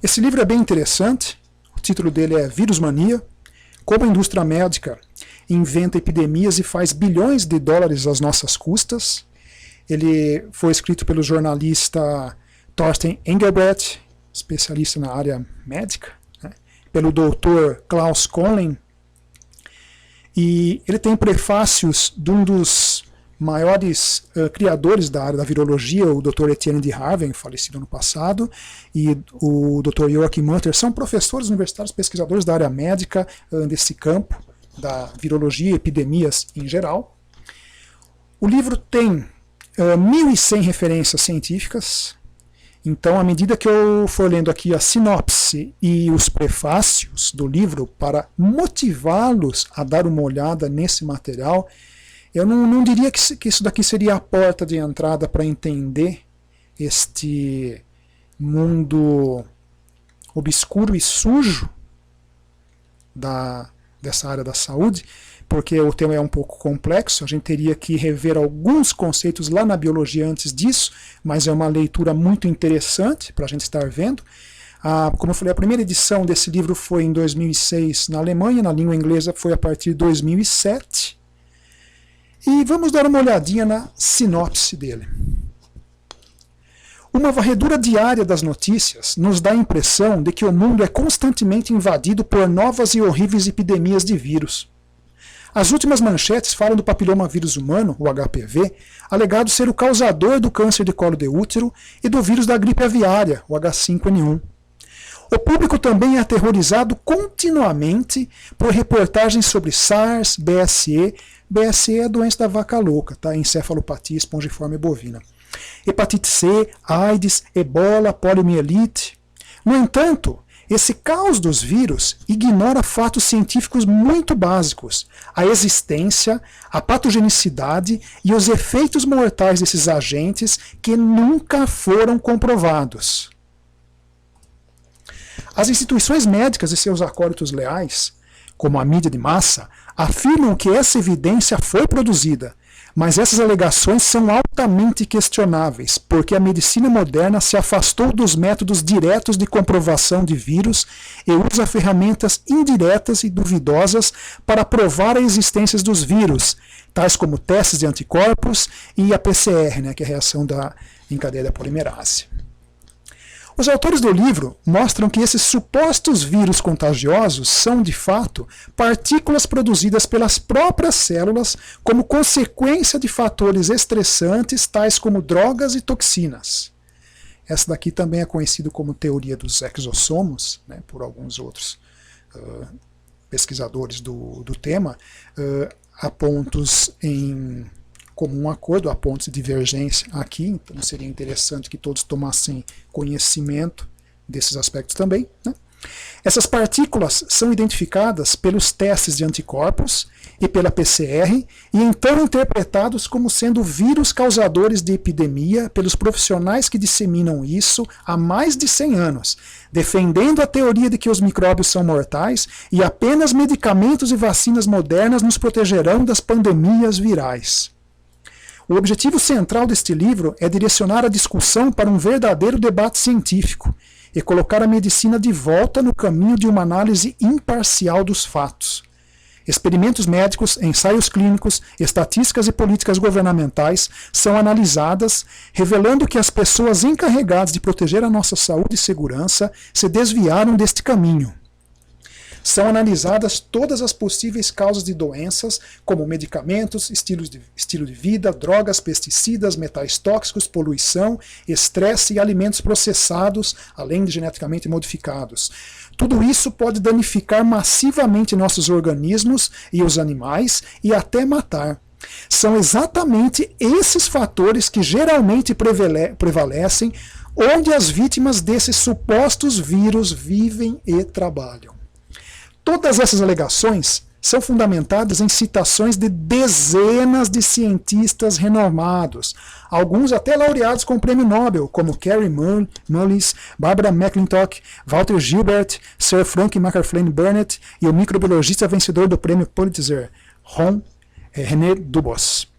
Esse livro é bem interessante, o título dele é Vírus Mania, como a indústria médica inventa epidemias e faz bilhões de dólares às nossas custas. Ele foi escrito pelo jornalista Thorsten Engelbrecht, especialista na área médica, né? Pelo Dr. Klaus Conlin, e ele tem prefácios de um dos maiores criadores da área da virologia, o Dr. Etienne de Harven, falecido ano passado, e o Dr. Joachim Mutter, são professores universitários, pesquisadores da área médica desse campo, da virologia e epidemias em geral. O livro tem 1.100 referências científicas, então à medida que eu for lendo aqui a sinopse e os prefácios do livro para motivá-los a dar uma olhada nesse material, eu não diria que isso daqui seria a porta de entrada para entender este mundo obscuro e sujo dessa área da saúde, porque o tema é um pouco complexo, a gente teria que rever alguns conceitos lá na biologia antes disso, mas é uma leitura muito interessante para a gente estar vendo. Como eu falei, a primeira edição desse livro foi em 2006 na Alemanha, na língua inglesa foi a partir de 2007. E vamos dar uma olhadinha na sinopse dele. Uma varredura diária das notícias nos dá a impressão de que o mundo é constantemente invadido por novas e horríveis epidemias de vírus. As últimas manchetes falam do papilomavírus humano, o HPV, alegado ser o causador do câncer de colo de útero e do vírus da gripe aviária, o H5N1. O público também é aterrorizado continuamente por reportagens sobre SARS, BSE. BSE é a doença da vaca louca, tá? Encefalopatia espongiforme bovina. Hepatite C, AIDS, ebola, poliomielite. No entanto, esse caos dos vírus ignora fatos científicos muito básicos, a existência, a patogenicidade e os efeitos mortais desses agentes que nunca foram comprovados. As instituições médicas e seus acólitos leais, como a mídia de massa, afirmam que essa evidência foi produzida, mas essas alegações são altamente questionáveis, porque a medicina moderna se afastou dos métodos diretos de comprovação de vírus e usa ferramentas indiretas e duvidosas para provar a existência dos vírus, tais como testes de anticorpos e a PCR, né, que é a reação em cadeia da polimerase. Os autores do livro mostram que esses supostos vírus contagiosos são, de fato, partículas produzidas pelas próprias células como consequência de fatores estressantes, tais como drogas e toxinas. Essa daqui também é conhecida como teoria dos exossomos, né, por alguns outros pesquisadores do tema. Há pontos em comum acordo, há pontos de divergência aqui, então seria interessante que todos tomassem conhecimento desses aspectos também, né? Essas partículas são identificadas pelos testes de anticorpos e pela PCR e então interpretados como sendo vírus causadores de epidemia pelos profissionais que disseminam isso há mais de 100 anos, defendendo a teoria de que os micróbios são mortais e apenas medicamentos e vacinas modernas nos protegerão das pandemias virais. O objetivo central deste livro é direcionar a discussão para um verdadeiro debate científico e colocar a medicina de volta no caminho de uma análise imparcial dos fatos. Experimentos médicos, ensaios clínicos, estatísticas e políticas governamentais são analisadas, revelando que as pessoas encarregadas de proteger a nossa saúde e segurança se desviaram deste caminho. São analisadas todas as possíveis causas de doenças, como medicamentos, estilo de vida, drogas, pesticidas, metais tóxicos, poluição, estresse e alimentos processados, além de geneticamente modificados. Tudo isso pode danificar massivamente nossos organismos e os animais e até matar. São exatamente esses fatores que geralmente prevalecem onde as vítimas desses supostos vírus vivem e trabalham. Todas essas alegações são fundamentadas em citações de dezenas de cientistas renomados, alguns até laureados com o prêmio Nobel, como Carey Mullis, Barbara McClintock, Walter Gilbert, Sir Frank McLean Burnett e o microbiologista vencedor do prêmio Pulitzer, René Dubos.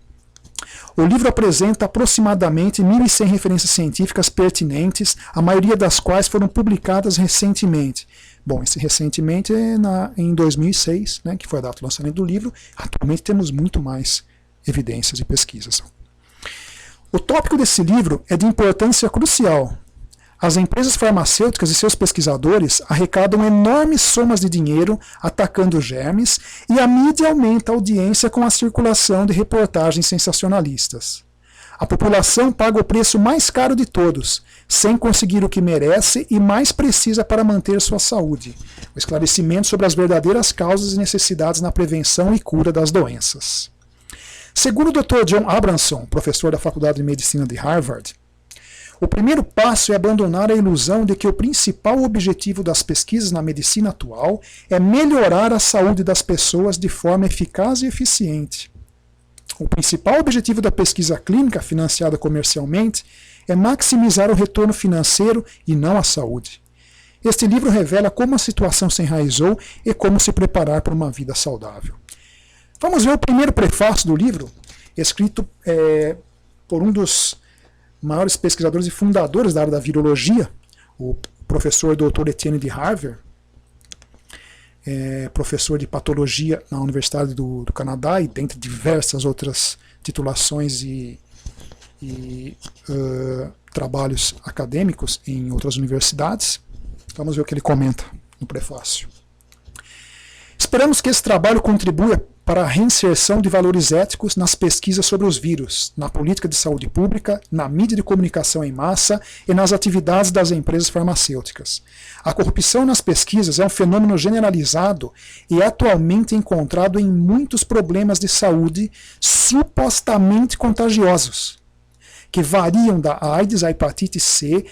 O livro apresenta aproximadamente 1.100 referências científicas pertinentes, a maioria das quais foram publicadas recentemente. Bom, esse recentemente é em 2006, né, que foi a data do lançamento do livro. Atualmente temos muito mais evidências e pesquisas. O tópico desse livro é de importância crucial. As empresas farmacêuticas e seus pesquisadores arrecadam enormes somas de dinheiro atacando germes e a mídia aumenta a audiência com a circulação de reportagens sensacionalistas. A população paga o preço mais caro de todos, sem conseguir o que merece e mais precisa para manter sua saúde: o esclarecimento sobre as verdadeiras causas e necessidades na prevenção e cura das doenças. Segundo o Dr. John Abramson, professor da Faculdade de Medicina de Harvard, o primeiro passo é abandonar a ilusão de que o principal objetivo das pesquisas na medicina atual é melhorar a saúde das pessoas de forma eficaz e eficiente. O principal objetivo da pesquisa clínica financiada comercialmente é maximizar o retorno financeiro e não a saúde. Este livro revela como a situação se enraizou e como se preparar para uma vida saudável. Vamos ver o primeiro prefácio do livro, escrito por um dos maiores pesquisadores e fundadores da área da virologia, o professor Dr. Etienne de Harvard, professor de patologia na Universidade do Canadá e dentre diversas outras titulações e trabalhos acadêmicos em outras universidades. Vamos ver o que ele comenta no prefácio. Esperamos que esse trabalho contribua para a reinserção de valores éticos nas pesquisas sobre os vírus, na política de saúde pública, na mídia de comunicação em massa e nas atividades das empresas farmacêuticas. A corrupção nas pesquisas é um fenômeno generalizado e atualmente encontrado em muitos problemas de saúde supostamente contagiosos, que variam da AIDS à hepatite C,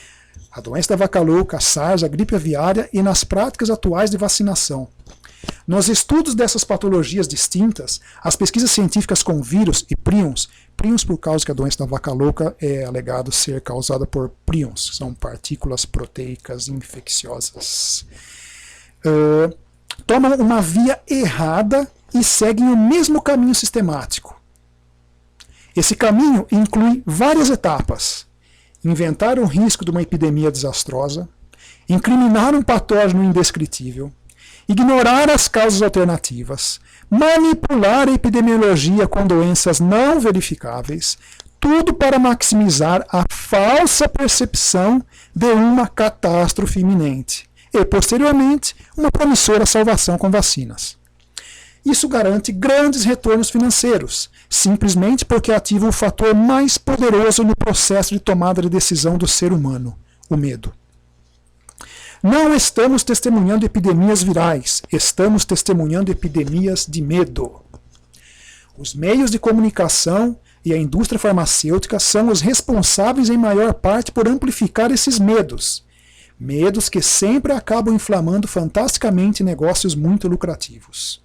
a doença da vaca louca, a SARS, a gripe aviária e nas práticas atuais de vacinação. Nos estudos dessas patologias distintas, as pesquisas científicas com vírus e prions por causa que a doença da vaca louca é alegado ser causada por prions, são partículas proteicas infecciosas, tomam uma via errada e seguem o mesmo caminho sistemático. Esse caminho inclui várias etapas: inventar o risco de uma epidemia desastrosa, incriminar um patógeno indescritível, ignorar as causas alternativas, manipular a epidemiologia com doenças não verificáveis, tudo para maximizar a falsa percepção de uma catástrofe iminente e, posteriormente, uma promissora salvação com vacinas. Isso garante grandes retornos financeiros, simplesmente porque ativa o fator mais poderoso no processo de tomada de decisão do ser humano: o medo. Não estamos testemunhando epidemias virais, estamos testemunhando epidemias de medo. Os meios de comunicação e a indústria farmacêutica são os responsáveis em maior parte por amplificar esses medos. Medos que sempre acabam inflamando fantasticamente negócios muito lucrativos.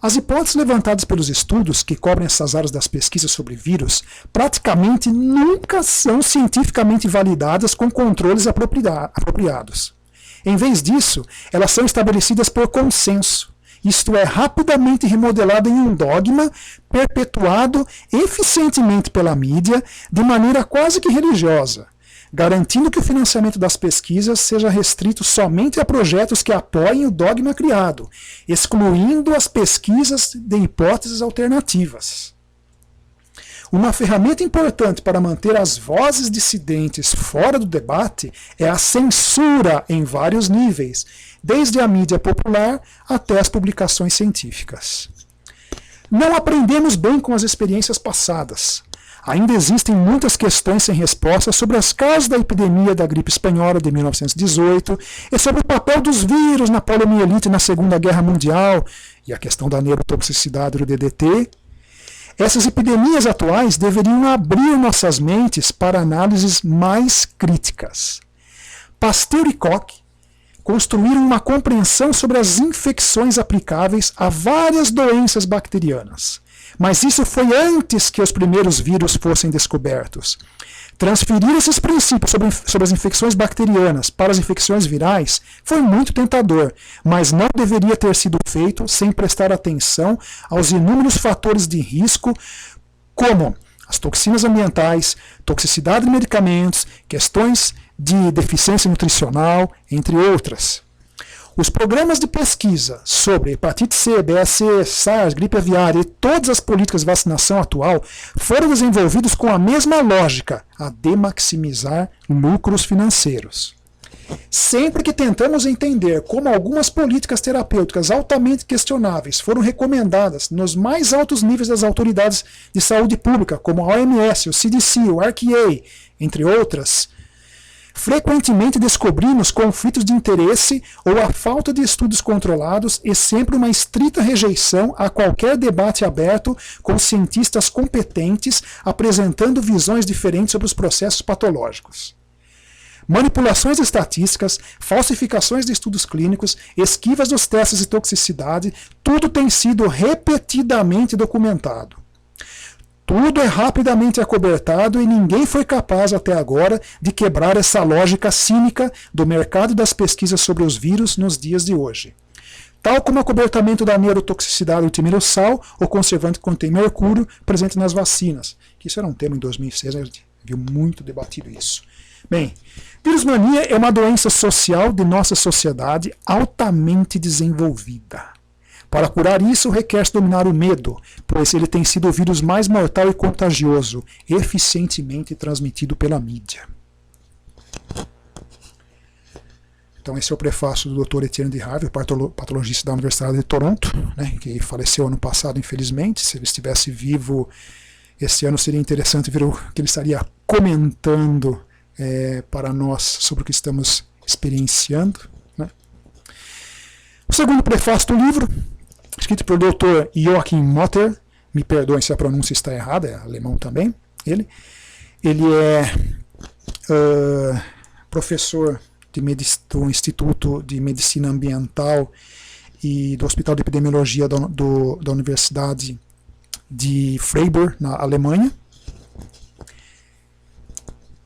As hipóteses levantadas pelos estudos que cobrem essas áreas das pesquisas sobre vírus praticamente nunca são cientificamente validadas com controles apropriados. Em vez disso, elas são estabelecidas por consenso, isto é, rapidamente remodelado em um dogma, perpetuado eficientemente pela mídia, de maneira quase que religiosa, garantindo que o financiamento das pesquisas seja restrito somente a projetos que apoiem o dogma criado, excluindo as pesquisas de hipóteses alternativas. Uma ferramenta importante para manter as vozes dissidentes fora do debate é a censura em vários níveis, desde a mídia popular até as publicações científicas. Não aprendemos bem com as experiências passadas. Ainda existem muitas questões sem resposta sobre as causas da epidemia da gripe espanhola de 1918 e sobre o papel dos vírus na poliomielite na Segunda Guerra Mundial e a questão da neurotoxicidade do DDT. Essas epidemias atuais deveriam abrir nossas mentes para análises mais críticas. Pasteur e Koch construíram uma compreensão sobre as infecções aplicáveis a várias doenças bacterianas. Mas isso foi antes que os primeiros vírus fossem descobertos. Transferir esses princípios sobre as infecções bacterianas para as infecções virais foi muito tentador, mas não deveria ter sido feito sem prestar atenção aos inúmeros fatores de risco como as toxinas ambientais, toxicidade de medicamentos, questões de deficiência nutricional, entre outras. Os programas de pesquisa sobre hepatite C, BSE, SARS, gripe aviária e todas as políticas de vacinação atual foram desenvolvidos com a mesma lógica, a de maximizar lucros financeiros. Sempre que tentamos entender como algumas políticas terapêuticas altamente questionáveis foram recomendadas nos mais altos níveis das autoridades de saúde pública, como a OMS, o CDC, o RKA, entre outras, frequentemente descobrimos conflitos de interesse ou a falta de estudos controlados e sempre uma estrita rejeição a qualquer debate aberto com cientistas competentes apresentando visões diferentes sobre os processos patológicos. Manipulações estatísticas, falsificações de estudos clínicos, esquivas dos testes de toxicidade, tudo tem sido repetidamente documentado. Tudo é rapidamente acobertado e ninguém foi capaz até agora de quebrar essa lógica cínica do mercado das pesquisas sobre os vírus nos dias de hoje. Tal como o acobertamento da neurotoxicidade do timirossal, o conservante que contém mercúrio, presente nas vacinas. Isso era um tema em 2006, a gente viu muito debatido isso. Bem, virusmania é uma doença social de nossa sociedade altamente desenvolvida. Para curar isso, requer-se dominar o medo, pois ele tem sido o vírus mais mortal e contagioso, eficientemente transmitido pela mídia. Então esse é o prefácio do Dr. Etienne de Harvey, patologista da Universidade de Toronto, né, que faleceu ano passado, infelizmente. Se ele estivesse vivo esse ano, seria interessante ver o que ele estaria comentando para nós sobre o que estamos experienciando. Né. O segundo prefácio do livro, escrito pelo Dr. Joachim Motter, me perdoem se a pronúncia está errada, é alemão também, ele é professor do Instituto de Medicina Ambiental e do Hospital de Epidemiologia da Universidade de Freiburg, na Alemanha.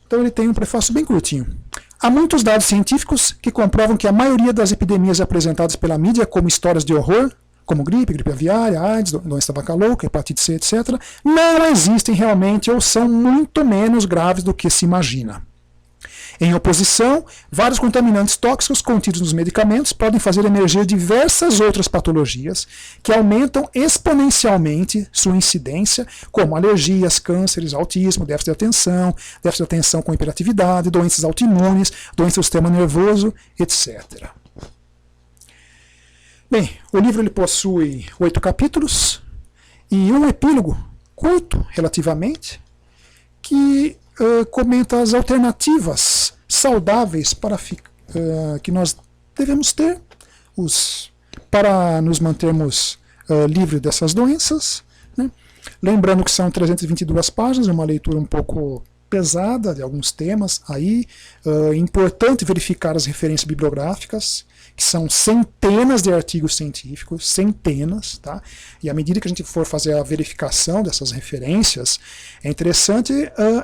Então ele tem um prefácio bem curtinho. Há muitos dados científicos que comprovam que a maioria das epidemias apresentadas pela mídia como histórias de horror, como gripe aviária, AIDS, doença da vaca louca, hepatite C, etc., não existem realmente ou são muito menos graves do que se imagina. Em oposição, vários contaminantes tóxicos contidos nos medicamentos podem fazer emergir diversas outras patologias que aumentam exponencialmente sua incidência, como alergias, cânceres, autismo, déficit de atenção com hiperatividade, doenças autoimunes, doenças do sistema nervoso, etc. Bem, o livro ele possui 8 capítulos e um epílogo curto, relativamente, que comenta as alternativas saudáveis que nós devemos ter para nos mantermos livres dessas doenças. Né? Lembrando que são 322 páginas, é uma leitura um pouco pesada de alguns temas aí. Importante verificar as referências bibliográficas, que são centenas de artigos científicos, centenas, tá? E à medida que a gente for fazer a verificação dessas referências, é interessante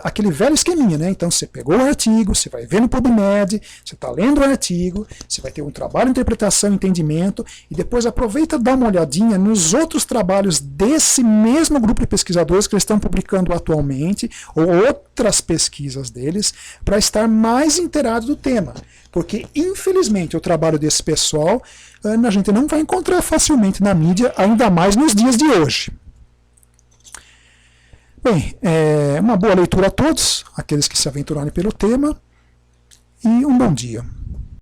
aquele velho esqueminha, né? Então você pegou o artigo, você vai ver no PubMed, você está lendo o artigo, você vai ter um trabalho de interpretação, entendimento, e depois aproveita e dá uma olhadinha nos outros trabalhos desse mesmo grupo de pesquisadores que eles estão publicando atualmente, ou outras pesquisas deles, para estar mais inteirado do tema. Porque, infelizmente, o trabalho desse pessoal a gente não vai encontrar facilmente na mídia, ainda mais nos dias de hoje. Bem, uma boa leitura a todos, aqueles que se aventurarem pelo tema, e um bom dia.